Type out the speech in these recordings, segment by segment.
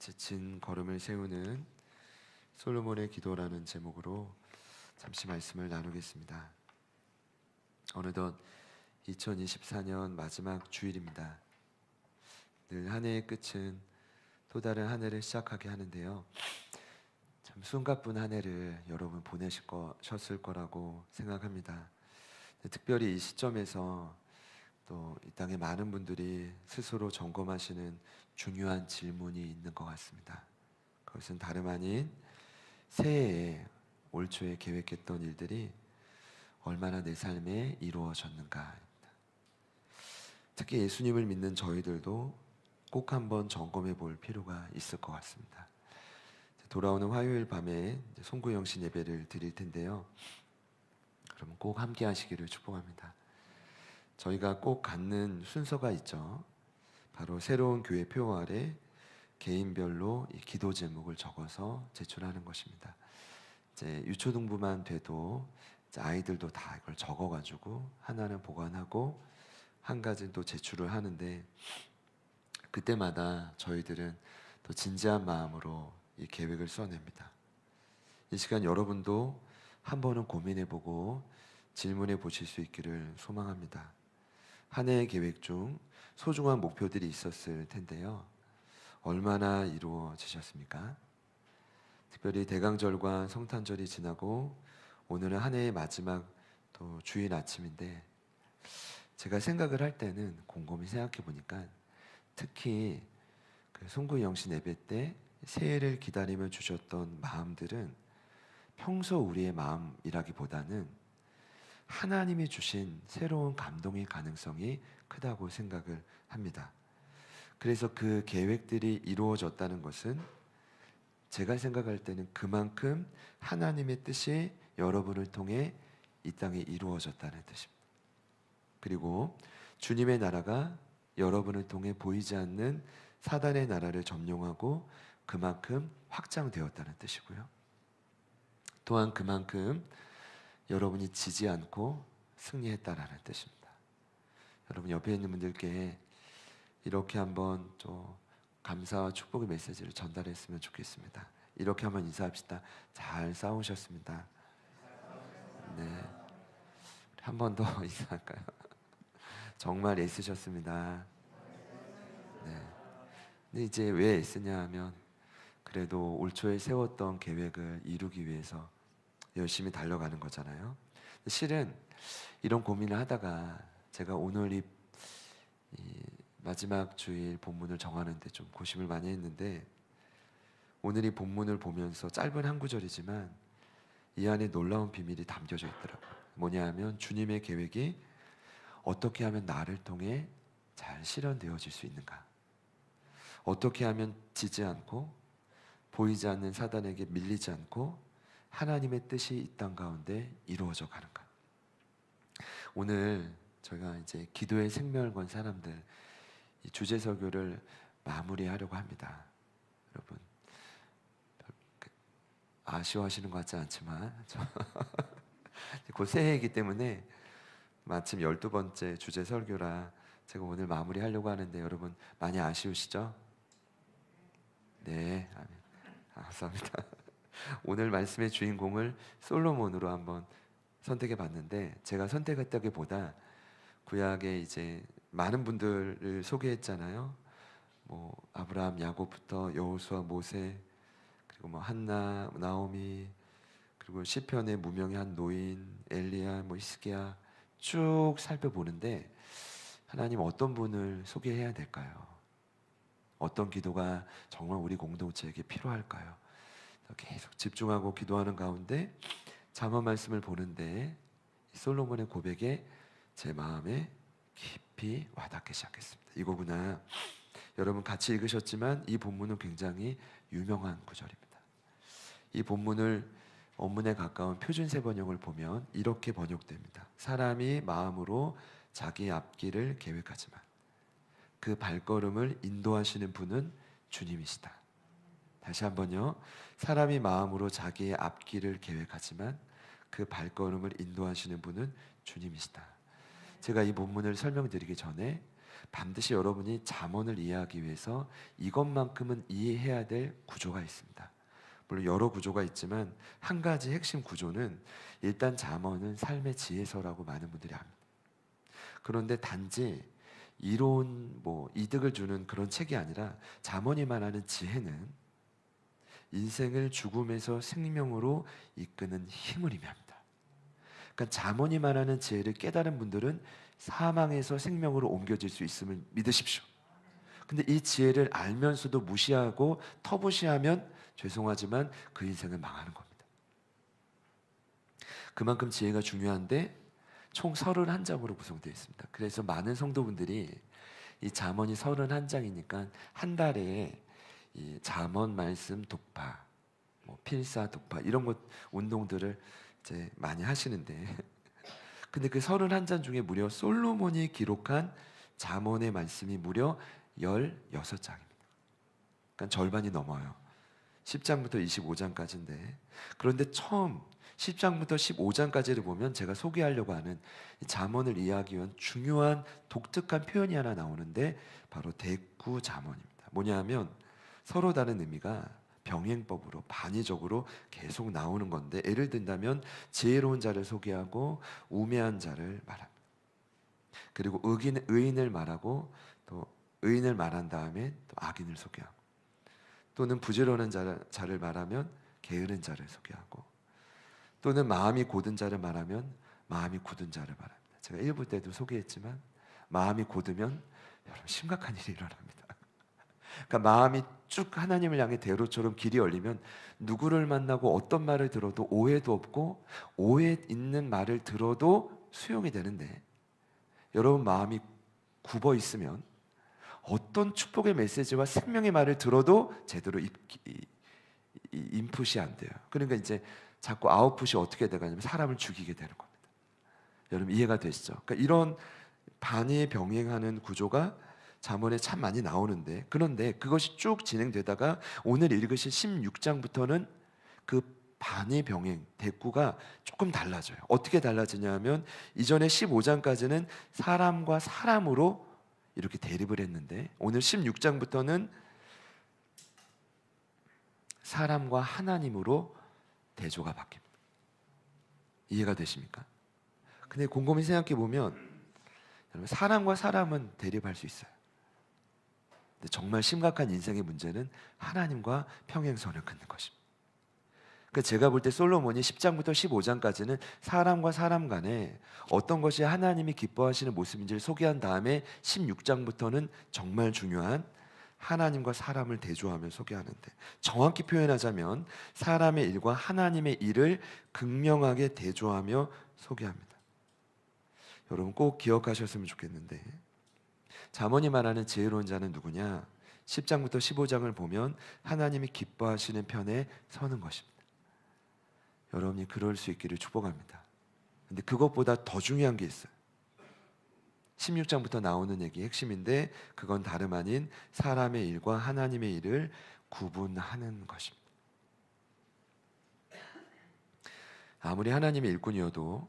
지친 걸음을 세우는 솔로몬의 기도라는 제목으로 잠시 말씀을 나누겠습니다. 어느덧 2024년 마지막 주일입니다. 늘 한 해의 끝은 또 다른 한 해를 시작하게 하는데요. 참 숨가쁜 한 해를 여러분 보내셨을 거라고 생각합니다. 특별히 이 시점에서 또 이 땅에 많은 분들이 스스로 점검하시는 중요한 질문이 있는 것 같습니다. 그것은 다름 아닌 새해에 올 초에 계획했던 일들이 얼마나 내 삶에 이루어졌는가. 특히 예수님을 믿는 저희들도 꼭 한번 점검해 볼 필요가 있을 것 같습니다. 돌아오는 화요일 밤에 송구영신 예배를 드릴 텐데요. 그러면 꼭 함께 하시기를 축복합니다. 저희가 꼭 갖는 순서가 있죠. 바로 새로운 교회 표 아래 개인별로 이 기도 제목을 적어서 제출하는 것입니다. 이제 유초등부만 돼도 이제 아이들도 다 이걸 적어가지고 하나는 보관하고 한 가지는 또 제출을 하는데, 그때마다 저희들은 또 진지한 마음으로 이 계획을 써냅니다. 이 시간 여러분도 한 번은 고민해보고 질문해 보실 수 있기를 소망합니다. 한 해의 계획 중 소중한 목표들이 있었을 텐데요. 얼마나 이루어지셨습니까? 특별히 대강절과 성탄절이 지나고 오늘은 한 해의 마지막 또 주일 아침인데, 제가 생각을 할 때는 곰곰이 생각해 보니까 특히 그 송구영신 예배 때 새해를 기다리며 주셨던 마음들은 평소 우리의 마음이라기보다는 하나님이 주신 새로운 감동의 가능성이 크다고 생각을 합니다. 그래서 그 계획들이 이루어졌다는 것은 제가 생각할 때는 그만큼 하나님의 뜻이 여러분을 통해 이 땅에 이루어졌다는 뜻입니다. 그리고 주님의 나라가 여러분을 통해 보이지 않는 사단의 나라를 점령하고 그만큼 확장되었다는 뜻이고요. 또한 그만큼 여러분이 지지 않고 승리했다라는 뜻입니다. 여러분 옆에 있는 분들께 이렇게 한번 좀 감사와 축복의 메시지를 전달했으면 좋겠습니다. 이렇게 한번 인사합시다. 잘 싸우셨습니다. 네, 한 번 더 인사할까요? 정말 애쓰셨습니다. 네. 근데 이제 왜 애쓰냐 하면 그래도 올 초에 세웠던 계획을 이루기 위해서 열심히 달려가는 거잖아요. 실은 이런 고민을 하다가 제가 오늘 이 마지막 주일 본문을 정하는데 좀 고심을 많이 했는데, 오늘 이 본문을 보면서 짧은 한 구절이지만 이 안에 놀라운 비밀이 담겨져 있더라고요. 뭐냐 하면 주님의 계획이 어떻게 하면 나를 통해 잘 실현되어질 수 있는가, 어떻게 하면 지지 않고 보이지 않는 사단에게 밀리지 않고 하나님의 뜻이 이 땅 가운데 이루어져 가는가. 오늘 저희가 이제 기도의 생명을 건 사람들 이 주제 설교를 마무리하려고 합니다. 여러분 아쉬워하시는 것 같지 않지만 곧 새해이기 때문에 마침 12번째 주제 설교라 제가 오늘 마무리하려고 하는데, 여러분 많이 아쉬우시죠? 네, 아멘. 감사합니다. 오늘 말씀의 주인공을 솔로몬으로 한번 선택해 봤는데, 제가 선택했다기보다 구약에 이제 많은 분들을 소개했잖아요. 뭐 아브라함, 야곱부터 여호수아, 모세, 그리고 뭐 한나, 나오미, 그리고 시편의 무명의 한 노인 엘리야, 뭐 히스기야 쭉 살펴보는데, 하나님 어떤 분을 소개해야 될까요? 어떤 기도가 정말 우리 공동체에게 필요할까요? 계속 집중하고 기도하는 가운데 잠언 말씀을 보는데 솔로몬의 고백에 제 마음에 깊이 와닿기 시작했습니다. 이거구나. 여러분 같이 읽으셨지만 이 본문은 굉장히 유명한 구절입니다. 이 본문을 원문에 가까운 표준세 번역을 보면 이렇게 번역됩니다. 사람이 마음으로 자기 앞길을 계획하지만 그 발걸음을 인도하시는 분은 주님이시다. 다시 한번요. 사람이 마음으로 자기의 앞길을 계획하지만 그 발걸음을 인도하시는 분은 주님이시다. 제가 이 본문을 설명드리기 전에 반드시 여러분이 잠언을 이해하기 위해서 이것만큼은 이해해야 될 구조가 있습니다. 물론 여러 구조가 있지만 한 가지 핵심 구조는 일단 잠언은 삶의 지혜서라고 많은 분들이 압니다. 그런데 단지 이론 이득을 주는 그런 책이 아니라 잠언이 말하는 지혜는 인생을 죽음에서 생명으로 이끄는 힘을 의미합니다. 그러니까 잠언이 말하는 지혜를 깨달은 분들은 사망에서 생명으로 옮겨질 수 있음을 믿으십시오. 근데 이 지혜를 알면서도 무시하고 터부시하면 죄송하지만 그 인생은 망하는 겁니다. 그만큼 지혜가 중요한데 총 31장으로 구성되어 있습니다. 그래서 많은 성도분들이 이 잠언이 31장이니까 한 달에 이 잠언 말씀 독파, 필사 독파 이런 것 운동들을 이제 많이 하시는데 근데 그 31장 중에 무려 솔로몬이 기록한 잠언의 말씀이 무려 16장입니다. 그러니까 절반이 넘어요. 10장부터 25장까지인데 그런데 처음 10장부터 15장까지를 보면 제가 소개하려고 하는 잠언을 이해하기 위한 중요한 독특한 표현이 하나 나오는데 바로 대구 잠언입니다. 뭐냐면 서로 다른 의미가 병행법으로 반의적으로 계속 나오는 건데 예를 든다면 지혜로운 자를 소개하고 우매한 자를 말합니다. 그리고 의인을 말하고 또 의인을 말한 다음에 또 악인을 소개하고 또는 부지런한 자를 말하면 게으른 자를 소개하고 또는 마음이 곧은 자를 말하면 마음이 굳은 자를 말합니다. 제가 1부 때도 소개했지만 마음이 곧으면 여러분 심각한 일이 일어납니다. 그러니까 마음이 쭉 하나님을 향해 대로처럼 길이 열리면 누구를 만나고 어떤 말을 들어도 오해도 없고 오해 있는 말을 들어도 수용이 되는데 여러분 마음이 굽어 있으면 어떤 축복의 메시지와 생명의 말을 들어도 제대로 인풋이 안 돼요. 그러니까 이제 자꾸 아웃풋이 어떻게 돼가냐면 사람을 죽이게 되는 겁니다. 여러분 이해가 되시죠? 그러니까 이런 반의 병행하는 구조가 잠언에 참 많이 나오는데 그런데 그것이 쭉 진행되다가 오늘 읽으신 16장부터는 그 반의 병행 대꾸가 조금 달라져요. 어떻게 달라지냐면 이전에 15장까지는 사람과 사람으로 이렇게 대립을 했는데 오늘 16장부터는 사람과 하나님으로 대조가 바뀝니다. 이해가 되십니까? 근데 곰곰이 생각해 보면 여러분 사람과 사람은 대립할 수 있어요. 근데 정말 심각한 인생의 문제는 하나님과 평행선을 긋는 것입니다. 그러니까 제가 볼 때 솔로몬이 10장부터 15장까지는 사람과 사람 간에 어떤 것이 하나님이 기뻐하시는 모습인지를 소개한 다음에 16장부터는 정말 중요한 하나님과 사람을 대조하며 소개하는데 정확히 표현하자면 사람의 일과 하나님의 일을 극명하게 대조하며 소개합니다. 여러분 꼭 기억하셨으면 좋겠는데 잠언이 말하는 지혜로운 자는 누구냐? 10장부터 15장을 보면 하나님이 기뻐하시는 편에 서는 것입니다. 여러분이 그럴 수 있기를 축복합니다. 근데 그것보다 더 중요한 게 있어요. 16장부터 나오는 얘기 핵심인데 그건 다름 아닌 사람의 일과 하나님의 일을 구분하는 것입니다. 아무리 하나님의 일꾼이어도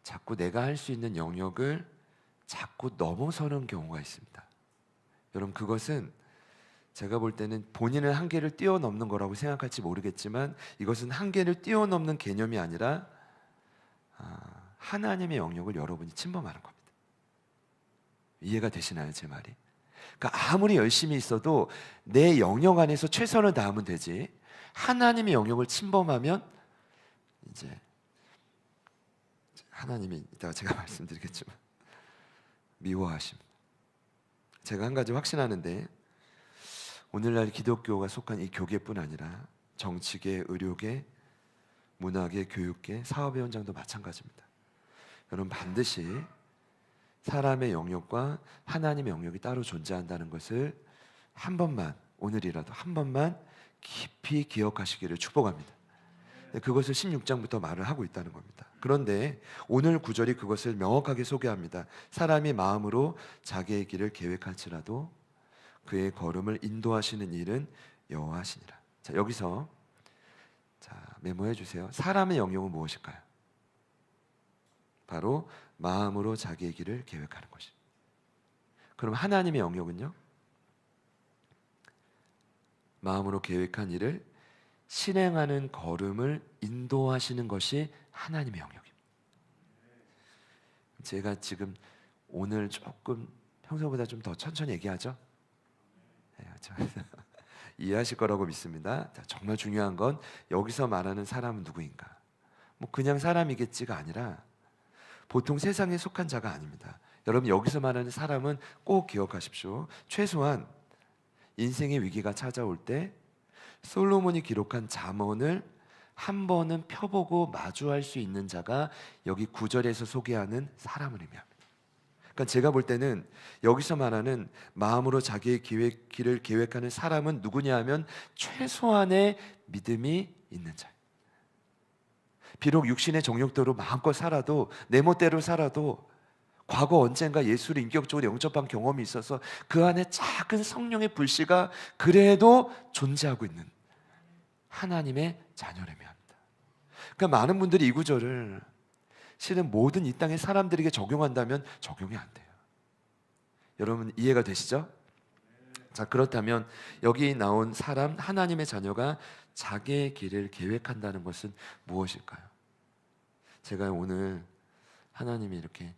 자꾸 내가 할 수 있는 영역을 자꾸 넘어서는 경우가 있습니다. 여러분 그것은 제가 볼 때는 본인의 한계를 뛰어넘는 거라고 생각할지 모르겠지만 이것은 한계를 뛰어넘는 개념이 아니라 하나님의 영역을 여러분이 침범하는 겁니다. 이해가 되시나요, 제 말이? 그러니까 아무리 열심히 있어도 내 영역 안에서 최선을 다하면 되지 하나님의 영역을 침범하면 이제 하나님이 이따가 제가 말씀드리겠지만 미워하십니다. 제가 한 가지 확신하는데 오늘날 기독교가 속한 이 교계뿐 아니라 정치계, 의료계, 문화계, 교육계, 사업의 현장도 마찬가지입니다. 여러분 반드시 사람의 영역과 하나님의 영역이 따로 존재한다는 것을 한 번만 오늘이라도 한 번만 깊이 기억하시기를 축복합니다. 그것을 16장부터 말을 하고 있다는 겁니다. 그런데 오늘 구절이 그것을 명확하게 소개합니다. 사람이 마음으로 자기의 길을 계획할지라도 그의 걸음을 인도하시는 일은 여호와시니라. 자, 여기서 메모해 주세요. 사람의 영역은 무엇일까요? 바로 마음으로 자기의 길을 계획하는 것입니다. 그럼 하나님의 영역은요? 마음으로 계획한 일을 실행하는 걸음을 인도하시는 것이 하나님의 영역입니다. 제가 지금 오늘 조금 평소보다 좀 더 천천히 얘기하죠? 네, 이해하실 거라고 믿습니다. 자, 정말 중요한 건 여기서 말하는 사람은 누구인가? 뭐 그냥 사람이겠지가 아니라 보통 세상에 속한 자가 아닙니다. 여러분, 여기서 말하는 사람은 꼭 기억하십시오. 최소한 인생의 위기가 찾아올 때 솔로몬이 기록한 잠언을 한 번은 펴보고 마주할 수 있는 자가 여기 9절에서 소개하는 사람을 의미합니다. 그러니까 제가 볼 때는 여기서 말하는 마음으로 자기의 길을 계획하는 사람은 누구냐 하면 최소한의 믿음이 있는 자. 비록 육신의 정욕대로 마음껏 살아도, 내 멋대로 살아도, 과거 언젠가 예수를 인격적으로 영접한 경험이 있어서 그 안에 작은 성령의 불씨가 그래도 존재하고 있는 하나님의 자녀를 의미합니다. 그러니까 많은 분들이 이 구절을 실은 모든 이 땅의 사람들에게 적용한다면 적용이 안 돼요. 여러분, 이해가 되시죠? 자, 그렇다면 여기 나온 사람, 하나님의 자녀가 자기의 길을 계획한다는 것은 무엇일까요? 제가 오늘 하나님이 이렇게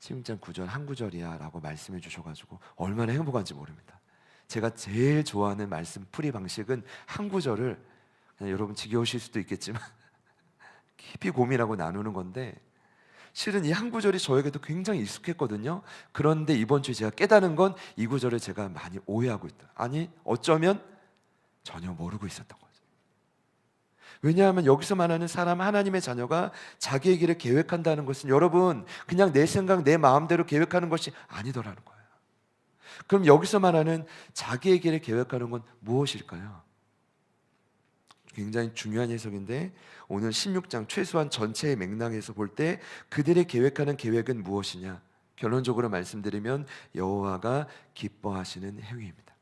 시흥장 9절 한 구절이야 라고 말씀해 주셔가지고 얼마나 행복한지 모릅니다. 제가 제일 좋아하는 말씀 풀이 방식은 한 구절을 그냥 여러분 지겨우실 수도 있겠지만 깊이 고민하고 나누는 건데, 실은 이 한 구절이 저에게도 굉장히 익숙했거든요. 그런데 이번 주에 제가 깨달은 건 이 구절을 제가 많이 오해하고 있다. 아니, 어쩌면 전혀 모르고 있었던 거죠. 왜냐하면 여기서 말하는 사람, 하나님의 자녀가 자기의 길을 계획한다는 것은 여러분 그냥 내 생각, 내 마음대로 계획하는 것이 아니더라는 거예요. 그럼 여기서 말하는 자기의 길을 계획하는 건 무엇일까요? 굉장히 중요한 해석인데, 오늘 16장 최소한 전체의 맥락에서 볼 때 그들의 계획하는 계획은 무엇이냐? 결론적으로 말씀드리면 여호와가 기뻐하시는 행위입니다.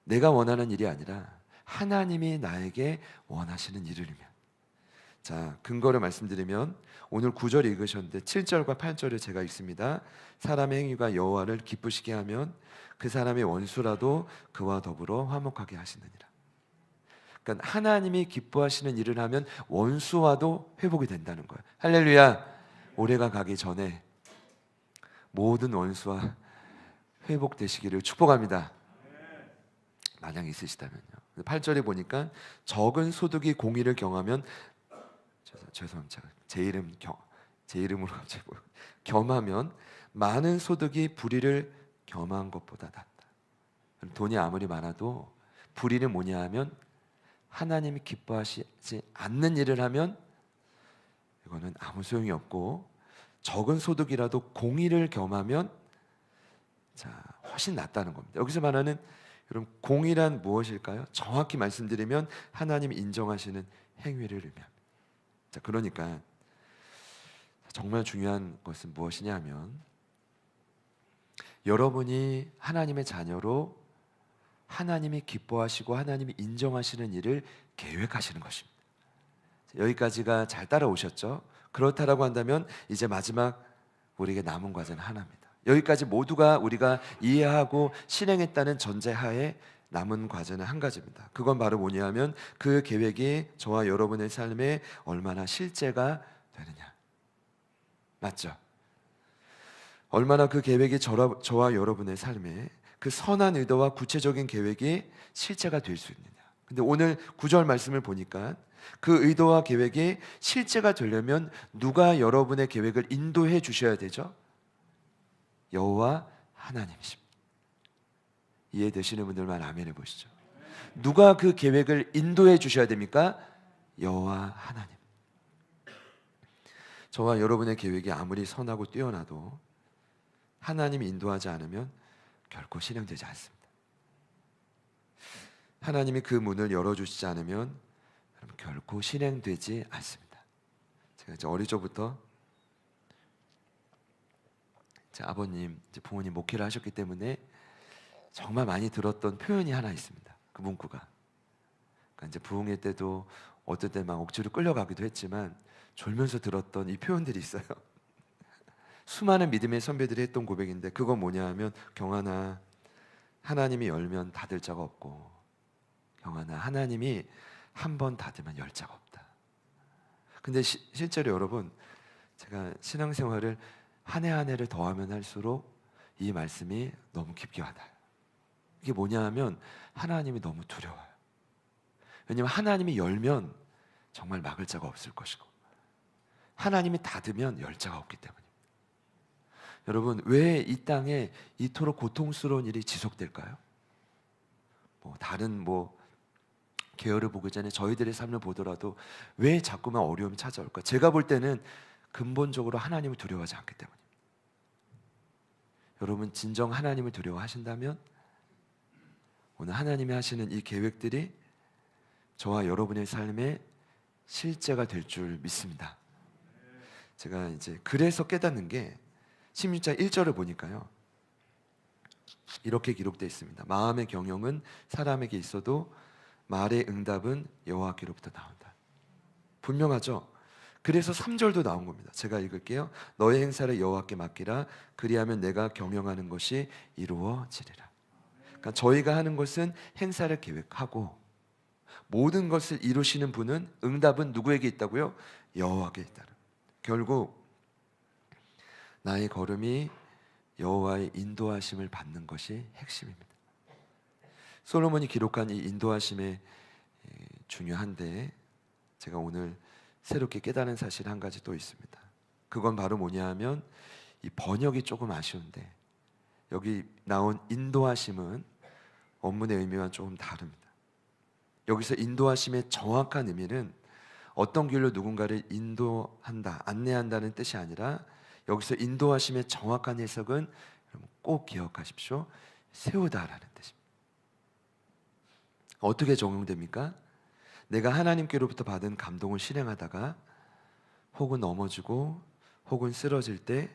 내가 원하는 일이 아니라 하나님이 나에게 원하시는 일을 의미합니다. 자, 근거를 말씀드리면 오늘 9절 읽으셨는데 7절과 8절을 제가 읽습니다. 사람의 행위가 여호와를 기쁘시게 하면 그 사람의 원수라도 그와 더불어 화목하게 하시느니라. 그러니까 하나님이 기뻐하시는 일을 하면 원수와도 회복이 된다는 거예요. 할렐루야. 올해가 가기 전에 모든 원수와 회복되시기를 축복합니다. 만약 있으시다면요. 8절에 보니까 적은 소득이 공의를 경하면, 죄송합니다. 제 이름으로 갑자기 겸하면 많은 소득이 불의를 겸한 것보다 낫다. 돈이 아무리 많아도 불의는 뭐냐 하면 하나님이 기뻐하시지 않는 일을 하면 이거는 아무 소용이 없고, 적은 소득이라도 공의를 겸하면 훨씬 낫다는 겁니다. 여기서 말하는 여러분 공의란 무엇일까요? 정확히 말씀드리면 하나님이 인정하시는 행위를 의미합니다. 자, 그러니까 정말 중요한 것은 무엇이냐 하면 여러분이 하나님의 자녀로 하나님이 기뻐하시고 하나님이 인정하시는 일을 계획하시는 것입니다. 여기까지가 잘 따라오셨죠? 그렇다라고 한다면 이제 마지막 우리에게 남은 과제는 하나입니다. 여기까지 모두가 우리가 이해하고 실행했다는 전제하에 남은 과제는 한 가지입니다. 그건 바로 뭐냐면 그 계획이 저와 여러분의 삶에 얼마나 실제가 되느냐. 맞죠? 얼마나 그 계획이 저와 여러분의 삶에 그 선한 의도와 구체적인 계획이 실제가 될 수 있느냐. 근데 오늘 9절 말씀을 보니까 그 의도와 계획이 실제가 되려면 누가 여러분의 계획을 인도해 주셔야 되죠? 여호와 하나님이십니다. 이해되시는 분들만 아멘 해보시죠. 누가 그 계획을 인도해 주셔야 됩니까? 여호와 하나님. 저와 여러분의 계획이 아무리 선하고 뛰어나도 하나님이 인도하지 않으면 결코 실행되지 않습니다. 하나님이 그 문을 열어주시지 않으면 결코 실행되지 않습니다. 제가 이제 어릴 적부터 제 아버님, 제 부모님 목회를 하셨기 때문에 정말 많이 들었던 표현이 하나 있습니다. 그 문구가. 그러니까 이제 부흥회 때도 어떨 때 막 억지로 끌려가기도 했지만 졸면서 들었던 이 표현들이 있어요. 수많은 믿음의 선배들이 했던 고백인데, 그건 뭐냐 하면, 경환아, 하나님이 열면 닫을 자가 없고, 경환아, 하나님이 한 번 닫으면 열 자가 없다. 근데 실제로 여러분, 제가 신앙생활을 한 해 한 해를 더하면 할수록 이 말씀이 너무 깊게 와닿아요. 이게 뭐냐 하면, 하나님이 너무 두려워요. 왜냐하면 하나님이 열면 정말 막을 자가 없을 것이고, 하나님이 닫으면 열 자가 없기 때문입니다. 여러분, 왜 이 땅에 이토록 고통스러운 일이 지속될까요? 다른 계열을 보기 전에 저희들의 삶을 보더라도 왜 자꾸만 어려움이 찾아올까? 제가 볼 때는 근본적으로 하나님을 두려워하지 않기 때문입니다. 여러분, 진정 하나님을 두려워하신다면 오늘 하나님이 하시는 이 계획들이 저와 여러분의 삶의 실제가 될 줄 믿습니다. 제가 이제 그래서 깨닫는 게 16장 1절을 보니까요, 이렇게 기록되어 있습니다. 마음의 경영은 사람에게 있어도 말의 응답은 여호와께로부터 나온다. 분명하죠? 그래서 3절도 나온 겁니다. 제가 읽을게요. 너의 행사를 여호와께 맡기라. 그리하면 내가 경영하는 것이 이루어지리라. 그러니까 저희가 하는 것은 행사를 계획하고, 모든 것을 이루시는 분은, 응답은 누구에게 있다고요? 여호와께 있다. 결국 나의 걸음이 여호와의 인도하심을 받는 것이 핵심입니다. 솔로몬이 기록한 이 인도하심에 중요한데, 제가 오늘 새롭게 깨달은 사실 한 가지 또 있습니다. 그건 바로 뭐냐 하면, 이 번역이 조금 아쉬운데, 여기 나온 인도하심은 원문의 의미와 조금 다릅니다. 여기서 인도하심의 정확한 의미는 어떤 길로 누군가를 인도한다, 안내한다는 뜻이 아니라, 여기서 인도하심의 정확한 해석은 꼭 기억하십시오. 세우다라는 뜻입니다. 어떻게 적용됩니까? 내가 하나님께로부터 받은 감동을 실행하다가 혹은 넘어지고 혹은 쓰러질 때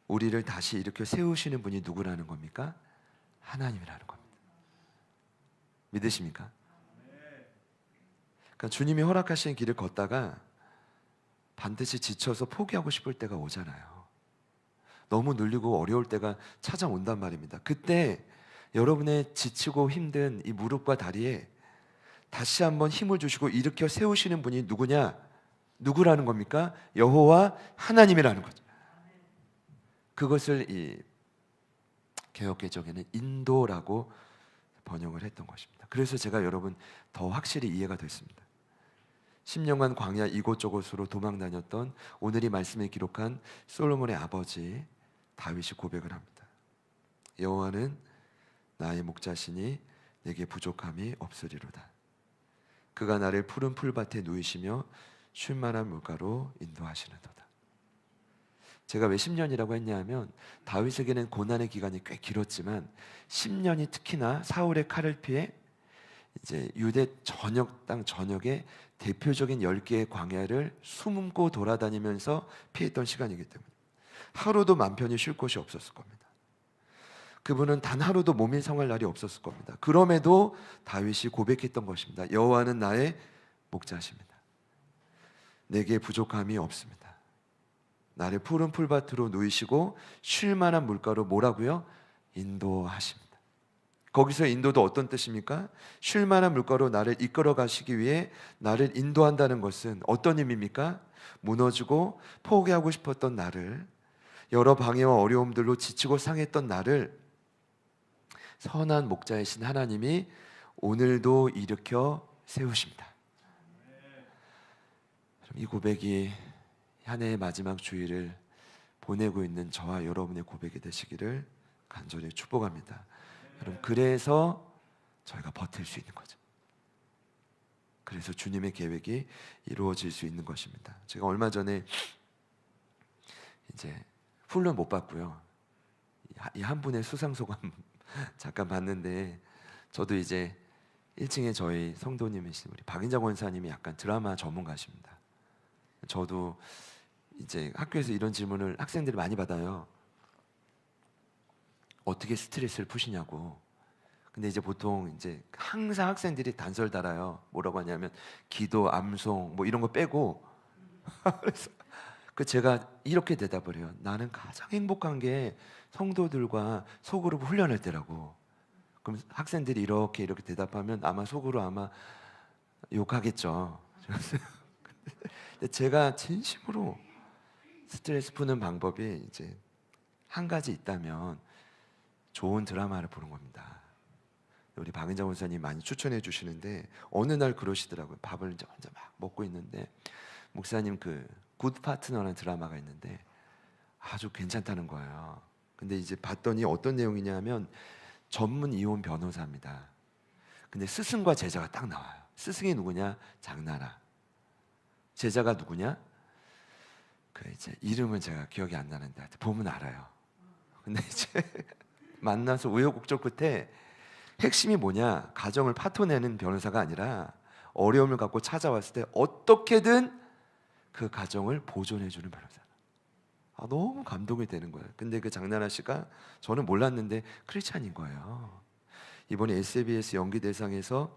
우리를 다시 일으켜 세우시는 분이 누구라는 겁니까? 하나님이라는 겁니다. 믿으십니까? 그러니까 주님이 허락하신 길을 걷다가 반드시 지쳐서 포기하고 싶을 때가 오잖아요. 너무 눌리고 어려울 때가 찾아온단 말입니다. 그때 여러분의 지치고 힘든 이 무릎과 다리에 다시 한번 힘을 주시고 일으켜 세우시는 분이 누구냐? 누구라는 겁니까? 여호와 하나님이라는 거죠. 그것을 이 개역개정에는 인도라고 번역을 했던 것입니다. 그래서 제가 여러분 더 확실히 이해가 됐습니다. 10년간 광야 이곳저곳으로 도망 다녔던 오늘 이 말씀에 기록한 솔로몬의 아버지 다윗이 고백을 합니다. 여호와는 나의 목자시니 내게 부족함이 없으리로다. 그가 나를 푸른 풀밭에 누이시며 쉴 만한 물가로 인도하시는도다. 제가 왜 10년이라고 했냐면, 다윗에게는 고난의 기간이 꽤 길었지만 10년이 특히나 사울의 칼을 피해 이제 유대 전역 땅 전역에 대표적인 10개의 광야를 숨고 돌아다니면서 피했던 시간이기 때문에 하루도 맘 편히 쉴 곳이 없었을 겁니다. 그분은 단 하루도 몸이 상할 날이 없었을 겁니다. 그럼에도 다윗이 고백했던 것입니다. 여호와는 나의 목자십니다. 내게 부족함이 없습니다. 나를 푸른 풀밭으로 누이시고 쉴 만한 물가로 뭐라고요? 인도하십니다. 거기서 인도도 어떤 뜻입니까? 쉴 만한 물가로 나를 이끌어 가시기 위해 나를 인도한다는 것은 어떤 의미입니까? 무너지고 포기하고 싶었던 나를, 여러 방해와 어려움들로 지치고 상했던 나를 선한 목자이신 하나님이 오늘도 일으켜 세우십니다. 이 고백이 한 해의 마지막 주일을 보내고 있는 저와 여러분의 고백이 되시기를 간절히 축복합니다. 여러분, 그래서 저희가 버틸 수 있는 거죠. 그래서 주님의 계획이 이루어질 수 있는 것입니다. 제가 얼마 전에 이제 훈련 못 받고요, 이 한 분의 수상소감 잠깐 봤는데, 저도 이제 1층에 저희 성도님이신 우리 박인자 권사님이 약간 드라마 전문가십니다. 저도 이제 학교에서 이런 질문을 학생들이 많이 받아요. 어떻게 스트레스를 푸시냐고. 근데 이제 보통 이제 항상 학생들이 단서를 달아요. 뭐라고 하냐면 기도, 암송 뭐 이런 거 빼고. 그래서 제가 이렇게 대답을 해요. 나는 가장 행복한 게 성도들과 소그룹 훈련할 때라고. 그럼 학생들이 이렇게 대답하면 아마 속으로 욕하겠죠. 근데 제가 진심으로 스트레스 푸는 방법이 이제 한 가지 있다면 좋은 드라마를 보는 겁니다. 우리 박은정 원사님 많이 추천해 주시는데 어느 날 그러시더라고요. 밥을 이제 혼자 막 먹고 있는데 목사님 굿 파트너라는 드라마가 있는데 아주 괜찮다는 거예요. 근데 이제 봤더니 어떤 내용이냐면 전문 이혼 변호사입니다. 근데 스승과 제자가 딱 나와요. 스승이 누구냐? 장나라. 제자가 누구냐? 이제 이름은 제가 기억이 안 나는데 보면 알아요. 근데 이제 만나서 우여곡절 끝에 핵심이 뭐냐? 가정을 파토내는 변호사가 아니라 어려움을 갖고 찾아왔을 때 어떻게든 그 가정을 보존해주는 변호사. 너무 감동이 되는 거예요. 근데 장나라 씨가 저는 몰랐는데 크리스찬인 거예요. 이번에 SBS 연기대상에서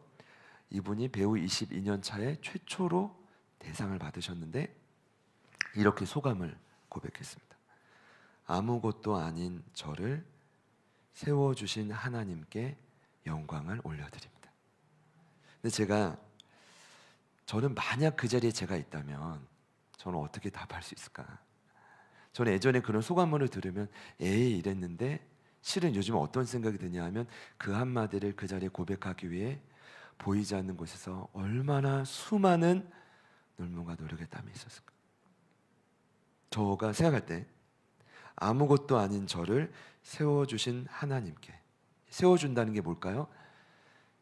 이분이 배우 22년 차에 최초로 대상을 받으셨는데 이렇게 소감을 고백했습니다. 아무것도 아닌 저를 세워주신 하나님께 영광을 올려드립니다. 근데 저는 만약 그 자리에 제가 있다면 저는 어떻게 답할 수 있을까? 저는 예전에 그런 소감문을 들으면 에이 이랬는데 실은 요즘 어떤 생각이 드냐 하면 그 한마디를 그 자리에 고백하기 위해 보이지 않는 곳에서 얼마나 수많은 눈물과 노력의 땀이 있었을까? 저가 생각할 때 아무것도 아닌 저를 세워주신 하나님께, 세워준다는 게 뭘까요?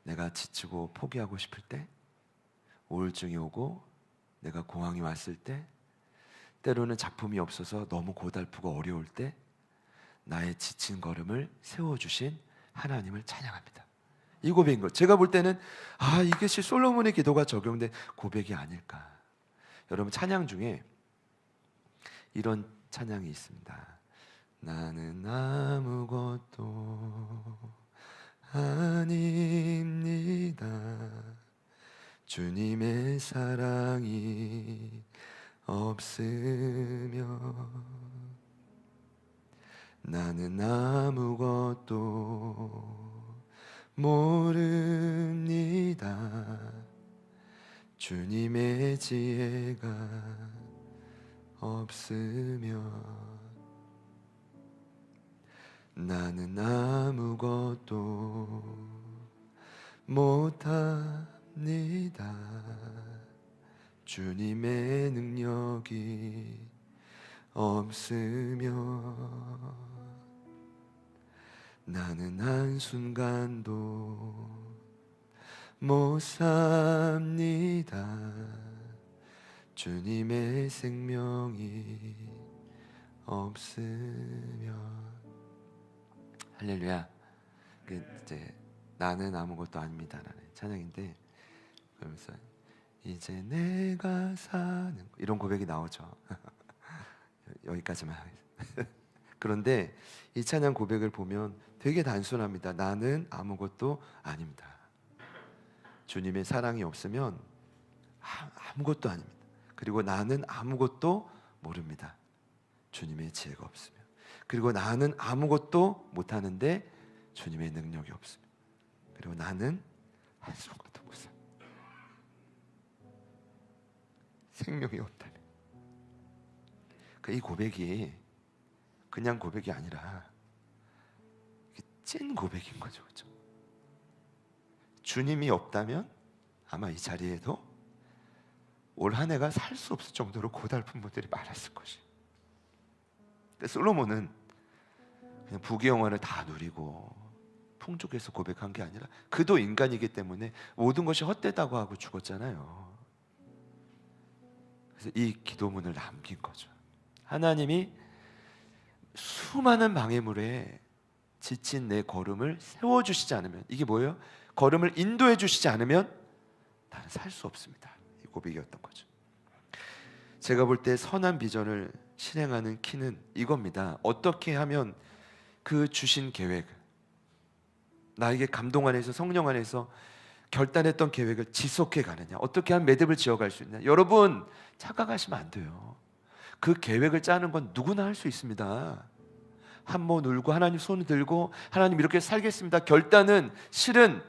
내가 지치고 포기하고 싶을 때, 우울증이 오고 내가 공황이 왔을 때, 때로는 작품이 없어서 너무 고달프고 어려울 때 나의 지친 걸음을 세워주신 하나님을 찬양합니다. 이 고백인 것. 제가 볼 때는 이것이 솔로몬의 기도가 적용된 고백이 아닐까. 여러분 찬양 중에 이런 찬양이 있습니다. 나는 아무것도 아닙니다. 주님의 사랑이 없으며 나는 아무것도 모릅니다. 주님의 지혜가 없으며 나는 아무것도 못합니다. 주님의 능력이 없으며 나는 한순간도 못 삽니다. 주님의 생명이 없으며. 할렐루야. 이제 나는 아무것도 아닙니다라는 찬양인데, 그러면서 이제 내가 사는 이런 고백이 나오죠. 여기까지만 하겠습니다. 그런데 이 찬양 고백을 보면 되게 단순합니다. 나는 아무것도 아닙니다. 주님의 사랑이 없으면 아무것도 아닙니다. 그리고 나는 아무것도 모릅니다. 주님의 지혜가 없으면. 그리고 나는 아무것도 못하는데 주님의 능력이 없으면. 그리고 나는 한순간도 못 삽니다. 생명이 없다면. 이 고백이 그냥 고백이 아니라 찐 고백인 거죠. 그렇죠? 주님이 없다면 아마 이 자리에도 올 한 해가 살 수 없을 정도로 고달픈 분들이 많았을 것이에요. 솔로몬은 그냥 부귀영화를 다 누리고 풍족해서 고백한 게 아니라 그도 인간이기 때문에 모든 것이 헛되다고 하고 죽었잖아요. 그래서 이 기도문을 남긴 거죠. 하나님이 수많은 방해물에 지친 내 걸음을 세워주시지 않으면, 이게 뭐예요? 걸음을 인도해 주시지 않으면 나는 살 수 없습니다. 이 고백이었던 거죠. 제가 볼 때 선한 비전을 실행하는 키는 이겁니다. 어떻게 하면 그 주신 계획, 나에게 감동 안에서 성령 안에서 결단했던 계획을 지속해 가느냐, 어떻게 하면 매듭을 지어갈 수 있냐. 여러분 착각하시면 안 돼요. 그 계획을 짜는 건 누구나 할 수 있습니다. 한모 울고 하나님 손을 들고 하나님 이렇게 살겠습니다. 결단은 실은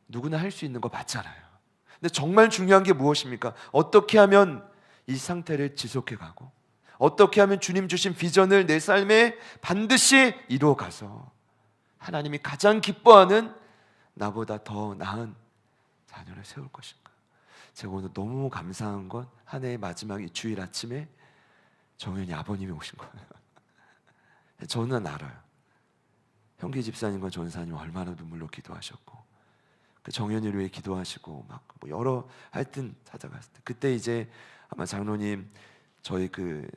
누구나 할 수 있는 거 맞잖아요. 근데 정말 중요한 게 무엇입니까? 어떻게 하면 이 상태를 지속해 가고 어떻게 하면 주님 주신 비전을 내 삶에 반드시 이루어가서 하나님이 가장 기뻐하는 나보다 더 나은 자녀를 세울 것인가. 제가 오늘 너무 감사한 건 한 해의 마지막 이 주일 아침에 정현이 아버님이 오신 거예요. 저는 알아요. 형기 집사님과 전사님 얼마나 눈물로 기도하셨고 그 정현이를 위해 기도하시고 막 뭐 여러 하여튼 찾아갔을 때 그때 이제 아마 장로님 저희 그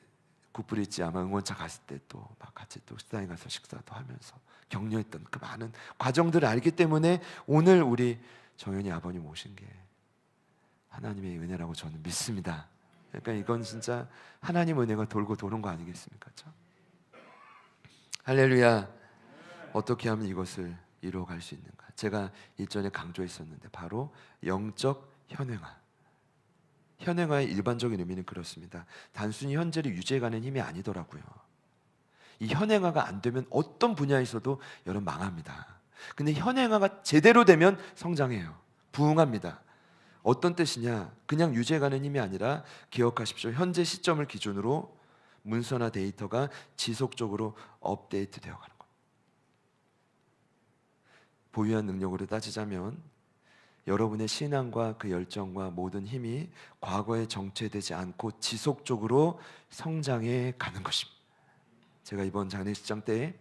굿브릿지 아마 응원차 갔을 때 또 막 같이 또 식당에 가서 식사도 하면서 격려했던 그 많은 과정들을 알기 때문에 오늘 우리 정현이 아버님 오신 게 하나님의 은혜라고 저는 믿습니다. 그러니까 이건 진짜 하나님 은혜가 돌고 도는 거 아니겠습니까? 그렇죠? 할렐루야. 어떻게 하면 이것을 이루어갈 수 있는가? 제가 일전에 강조했었는데 바로 영적 현행화. 현행화의 일반적인 의미는 그렇습니다. 단순히 현재를 유지해가는 힘이 아니더라고요. 이 현행화가 안 되면 어떤 분야에서도 여러분 망합니다. 근데 현행화가 제대로 되면 성장해요. 부흥합니다. 어떤 뜻이냐? 그냥 유지해가는 힘이 아니라 기억하십시오. 현재 시점을 기준으로 문서나 데이터가 지속적으로 업데이트 되어가는 것. 보유한 능력으로 따지자면 여러분의 신앙과 그 열정과 모든 힘이 과거에 정체되지 않고 지속적으로 성장해 가는 것입니다. 제가 이번 장례식장 때